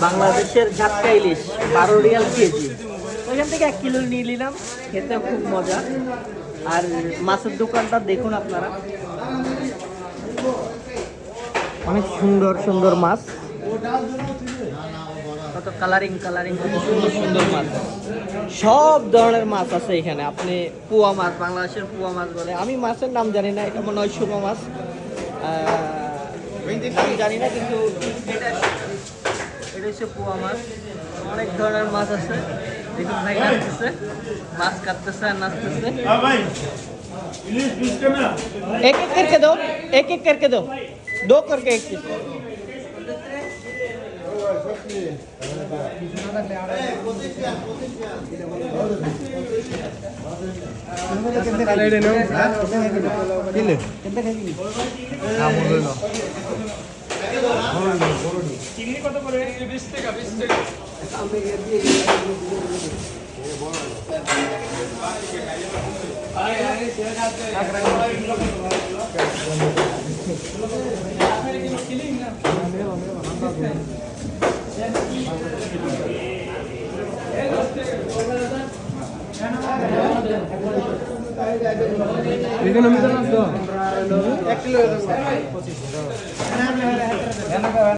বাংলাদেশের ঝাটকা ইলিশ 12 Real KG. ওইখান থেকে 1 কিলো নিয়ে নিলাম, খেতে খুব মজা। আর মাছের দোকানটা দেখুন আপনারা, অনেক সুন্দর সুন্দর মাছ, কত কালারিং কালারিং, কত সুন্দর সুন্দর মাছ। সব ধরনের মাছ আছে এখানে। আপনি পোয়া মাছ, বাংলাদেশের পোয়া মাছ বলে, আমি মাছের নাম জানি না, এটা মনে হয় শুকনো মাছ, নাম জানি না, কিন্তু এটা হচ্ছে পোয়া মাছ। অনেক ধরনের মাছ আছে। দেখুন ভাই নাচতেছে, মাছ কাটতেছে আর নাচতেছে। एक एक करके दो, एक एक करके दो, 2 करके एक पीस। চিংড়ি কত করে? 20 টাকা, 20 টাকা। एक किलो